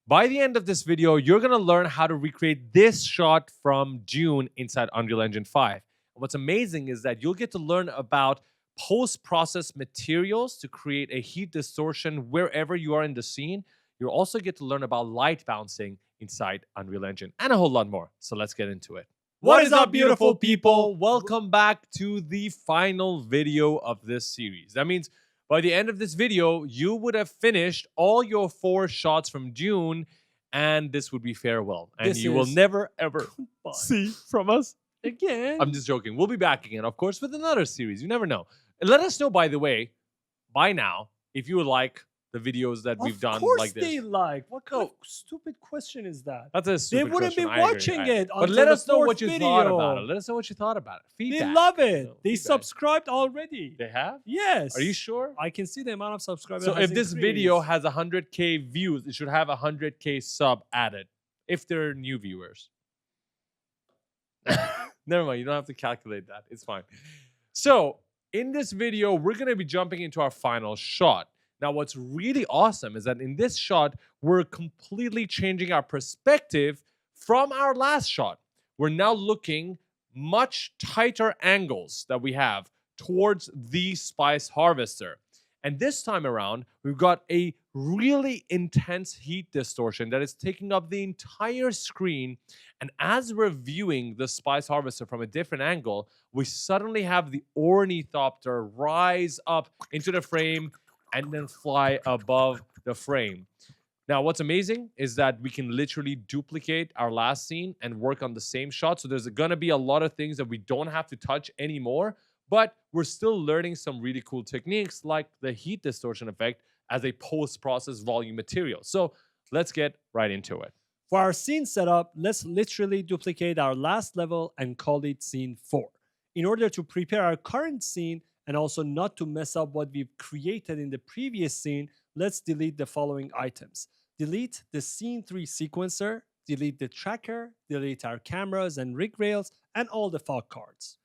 By the end of this video, you're going to learn how to recreate this shot from Dune inside Unreal Engine 5. And what's amazing is that you'll get to learn about post-process materials to create a heat distortion wherever you are in the scene. You'll also get to learn about light bouncing inside Unreal Engine and a whole lot more. So let's get into it. What is up, beautiful people? Welcome back to the final video of this series. That means by the end of this video, you would have finished all your 4 shots from Dune, and this would be farewell. And you will never, ever see from us again. I'm just joking. We'll be back again, of course, with another series. You never know. And let us know, by the way, by now, if you would like the videos that we've done like this. Of course they like. What kind of stupid question is that? That's a stupid They wouldn't question. be watching it. But let us know what you video. thought about it. Let us know what you thought about it. Feedback. They love it. So, they feedback. Subscribed already. They have? Yes. Are you sure? I can see the amount of subscribers. So if this video has 100K views, it should have 100K sub added. If they're new viewers. Never mind. You don't have to calculate that. It's fine. So in this video, we're going to be jumping into our final shot. Now, what's really awesome is that in this shot, we're completely changing our perspective from our last shot. We're now looking much tighter angles that we have towards the spice harvester. And this time around, we've got a really intense heat distortion that is taking up the entire screen. And as we're viewing the spice harvester from a different angle, we suddenly have the ornithopter rise up into the frame and then fly above the frame. Now, what's amazing is that we can literally duplicate our last scene and work on the same shot. So there's going to be a lot of things that we don't have to touch anymore, but we're still learning some really cool techniques like the heat distortion effect as a post-process volume material. So let's get right into it. For our scene setup, let's literally duplicate our last level and call it scene 4. In order to prepare our current scene, and also not to mess up what we've created in the previous scene, let's delete the following items. Delete the scene 3 sequencer, delete the tracker, delete our cameras and rig rails, and all the fog cards.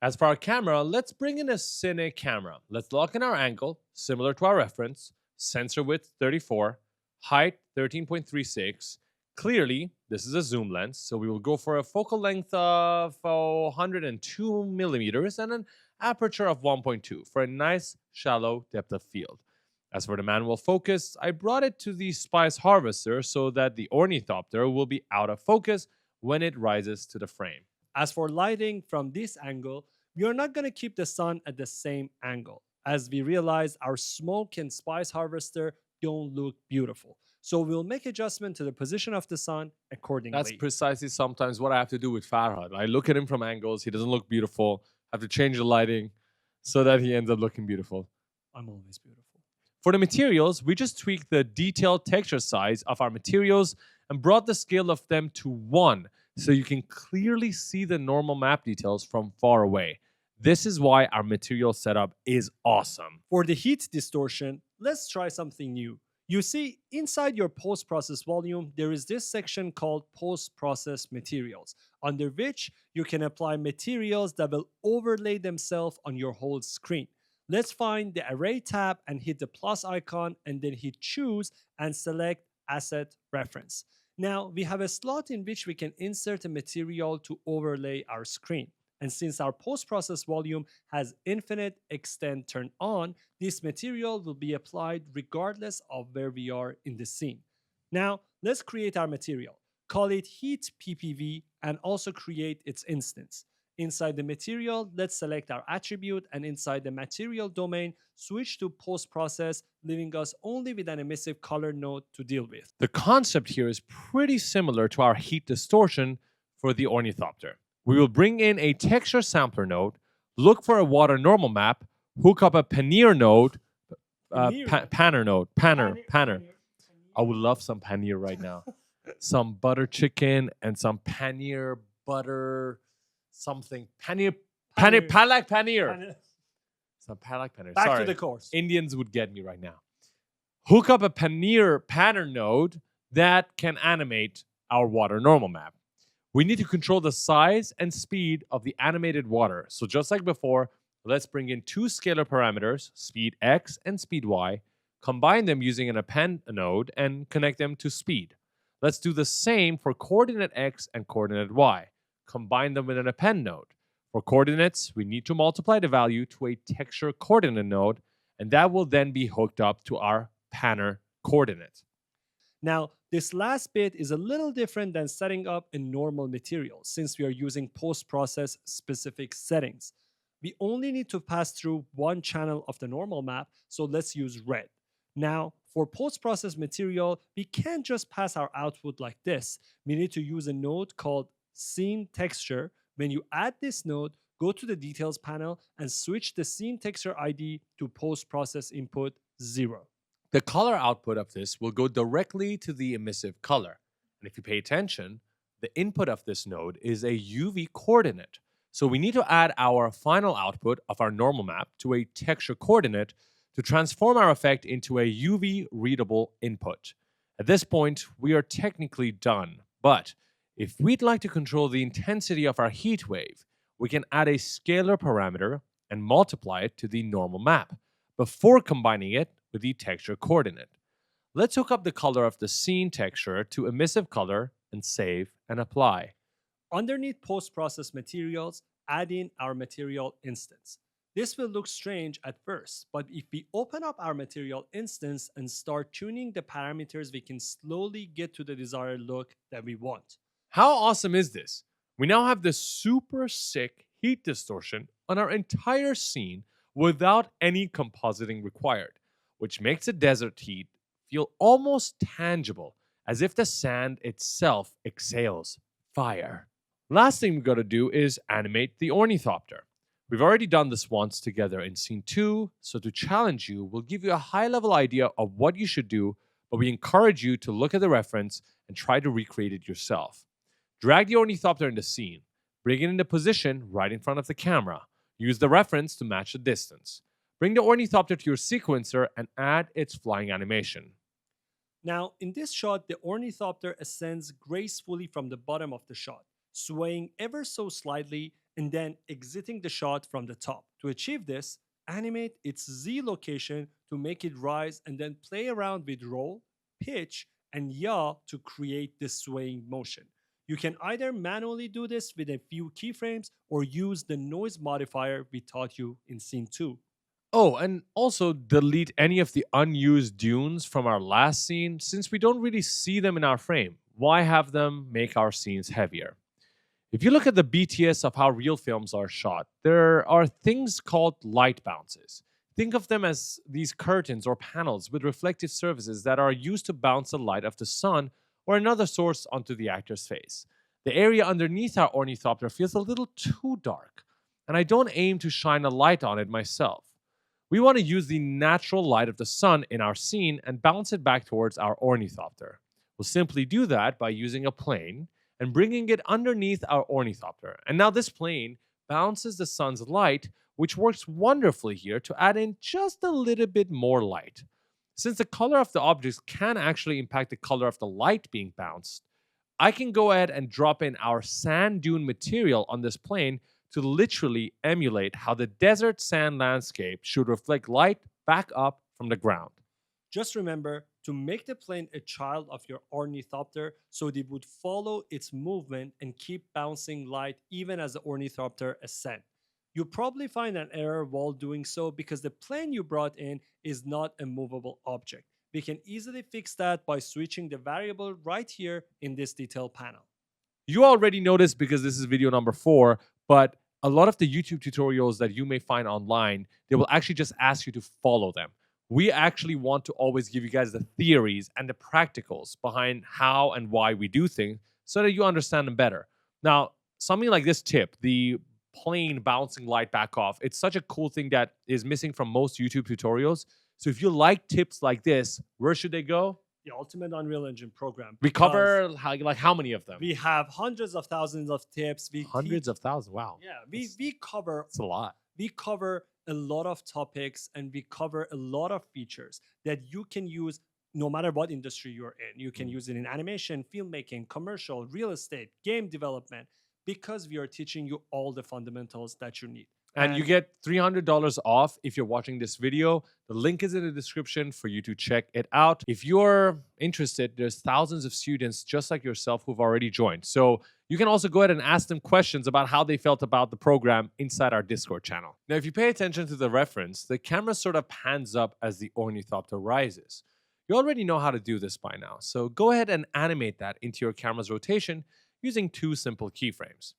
As for our camera, let's bring in a Cine camera. Let's lock in our angle, similar to our reference, sensor width 34, height 13.36. Clearly, this is a zoom lens, so we will go for a focal length of 102 millimeters and an aperture of 1.2 for a nice shallow depth of field. As for the manual focus, I brought it to the spice harvester so that the ornithopter will be out of focus when it rises to the frame. As for lighting from this angle, we are not going to keep the sun at the same angle, as we realize our smoke and spice harvester don't look beautiful. So we'll make adjustment to the position of the sun accordingly. That's precisely sometimes what I have to do with Farhad. I look at him from angles, he doesn't look beautiful. I have to change the lighting so that he ends up looking beautiful. I'm always beautiful. For the materials, we just tweaked the detailed texture size of our materials and brought the scale of them to 1 so you can clearly see the normal map details from far away. This is why our material setup is awesome. For the heat distortion, let's try something new. You see, inside your post-process volume, there is this section called post-process materials, under which you can apply materials that will overlay themselves on your whole screen. Let's find the array tab and hit the plus icon and then hit choose and select asset reference. Now we have a slot in which we can insert a material to overlay our screen. And since our post-process volume has infinite extend turned on, this material will be applied regardless of where we are in the scene. Now let's create our material. Call it heat PPV and also create its instance. Inside the material, let's select our attribute, and inside the material domain, switch to post-process, leaving us only with an emissive color node to deal with. The concept here is pretty similar to our heat distortion for the ornithopter. We will bring in a texture sampler node, look for a water normal map, hook up a paneer node, panner node, panner. I would love some paneer right now. Some butter chicken and some paneer butter something. Paneer. Palak paneer. Some palak paneer. Back Sorry. to the course. Indians would get me right now. Hook up a panner node that can animate our water normal map. We need to control the size and speed of the animated water. So just like before, let's bring in 2 scalar parameters, speed x and speed y, combine them using an append node, and connect them to speed. Let's do the same for coordinate x and coordinate y. Combine them with an append node. For coordinates, we need to multiply the value to a texture coordinate node, and that will then be hooked up to our panner coordinate. Now, this last bit is a little different than setting up a normal material since we are using post-process specific settings. We only need to pass through one channel of the normal map, so let's use red. Now, for post-process material, we can't just pass our output like this. We need to use a node called scene texture. When you add this node, go to the details panel and switch the scene texture ID to post-process input 0. The color output of this will go directly to the emissive color. And if you pay attention, the input of this node is a UV coordinate. So we need to add our final output of our normal map to a texture coordinate to transform our effect into a UV readable input. At this point, we are technically done. But if we'd like to control the intensity of our heat wave, we can add a scalar parameter and multiply it to the normal map before combining it with the texture coordinate. Let's hook up the color of the scene texture to emissive color and save and apply. Underneath post-process materials, add in our material instance. This will look strange at first, but if we open up our material instance and start tuning the parameters, we can slowly get to the desired look that we want. How awesome is this? We now have this super sick heat distortion on our entire scene without any compositing required, which makes the desert heat feel almost tangible, as if the sand itself exhales fire. Last thing we've got to do is animate the ornithopter. We've already done this once together in scene 2, so to challenge you, we'll give you a high-level idea of what you should do, but we encourage you to look at the reference and try to recreate it yourself. Drag the ornithopter in the scene, bring it into position right in front of the camera. Use the reference to match the distance. Bring the ornithopter to your sequencer and add its flying animation. Now, in this shot, the ornithopter ascends gracefully from the bottom of the shot, swaying ever so slightly and then exiting the shot from the top. To achieve this, animate its Z location to make it rise and then play around with roll, pitch, and yaw to create this swaying motion. You can either manually do this with a few keyframes or use the noise modifier we taught you in scene 2. Oh, and also delete any of the unused dunes from our last scene since we don't really see them in our frame. Why have them make our scenes heavier? If you look at the BTS of how real films are shot, there are things called light bounces. Think of them as these curtains or panels with reflective surfaces that are used to bounce the light of the sun or another source onto the actor's face. The area underneath our ornithopter feels a little too dark, and I don't aim to shine a light on it myself. We want to use the natural light of the sun in our scene and bounce it back towards our ornithopter. We'll simply do that by using a plane and bringing it underneath our ornithopter. And now this plane bounces the sun's light, which works wonderfully here to add in just a little bit more light. Since the color of the objects can actually impact the color of the light being bounced, I can go ahead and drop in our sand dune material on this plane to literally emulate how the desert sand landscape should reflect light back up from the ground. Just remember to make the plane a child of your ornithopter so it would follow its movement and keep bouncing light even as the ornithopter ascends. You'll probably find an error while doing so because the plane you brought in is not a movable object. We can easily fix that by switching the variable right here in this detail panel. You already noticed because this is video number 4, but a lot of the YouTube tutorials that you may find online, they will actually just ask you to follow them. We actually want to always give you guys the theories and the practicals behind how and why we do things so that you understand them better. Now, something like this tip, the plane bouncing light back off, it's such a cool thing that is missing from most YouTube tutorials. So if you like tips like this, where should they go? The Ultimate Unreal Engine program. We cover how many of them? We have hundreds of thousands of tips. Hundreds of thousands. Wow. Yeah, we cover. It's a lot. We cover a lot of topics and we cover a lot of features that you can use no matter what industry you're in. You can use it in animation, filmmaking, commercial, real estate, game development, because we are teaching you all the fundamentals that you need. And you get $300 off if you're watching this video. The link is in the description for you to check it out. If you're interested, there's thousands of students just like yourself who've already joined. So you can also go ahead and ask them questions about how they felt about the program inside our Discord channel. Now, if you pay attention to the reference, the camera sort of pans up as the ornithopter rises. You already know how to do this by now, so go ahead and animate that into your camera's rotation using 2 simple keyframes.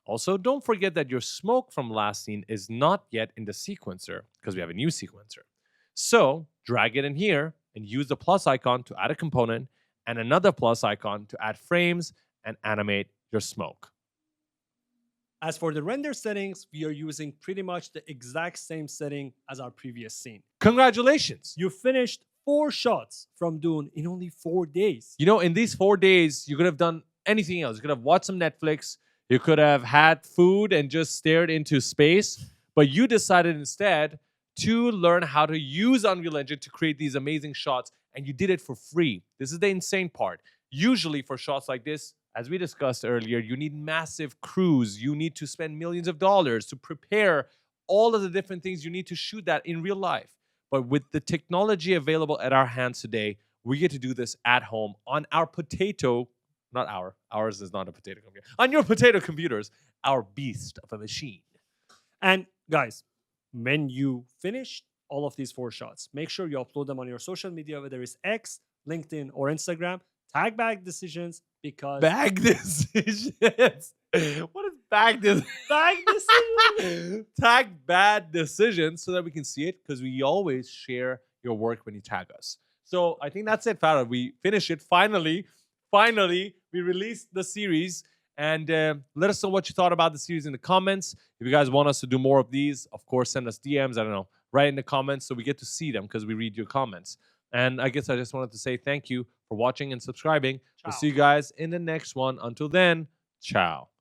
Also, don't forget that your smoke from last scene is not yet in the sequencer because we have a new sequencer. So, drag it in here and use the plus icon to add a component and another plus icon to add frames and animate your smoke. As for the render settings, we are using pretty much the exact same setting as our previous scene. Congratulations! You finished 4 shots from Dune in only 4 days. You know, in these 4 days, you could have done anything else. You could have watched some Netflix. You could have had food and just stared into space. But you decided instead to learn how to use Unreal Engine to create these amazing shots. And you did it for free. This is the insane part. Usually for shots like this, as we discussed earlier, you need massive crews. You need to spend millions of dollars to prepare all of the different things you need to shoot that in real life. But with the technology available at our hands today, we get to do this at home on our potato, not ours is not a potato computer, on your potato computers, our beast of a machine. And guys, when you finish all of these 4 shots, make sure you upload them on your social media, whether it's X, LinkedIn, or Instagram. Tag Bag Decisions because... Bag decisions? What is bag decisions? Bag Decisions? Tag bad decisions so that we can see it because we always share your work when you tag us. So I think that's it, Farah. We finished it finally. Finally, we released the series. And let us know what you thought about the series in the comments. If you guys want us to do more of these, of course, send us DMs. I don't know. Write in the comments so we get to see them because we read your comments. And I guess I just wanted to say thank you for watching and subscribing. Ciao. We'll see you guys in the next one. Until then, ciao.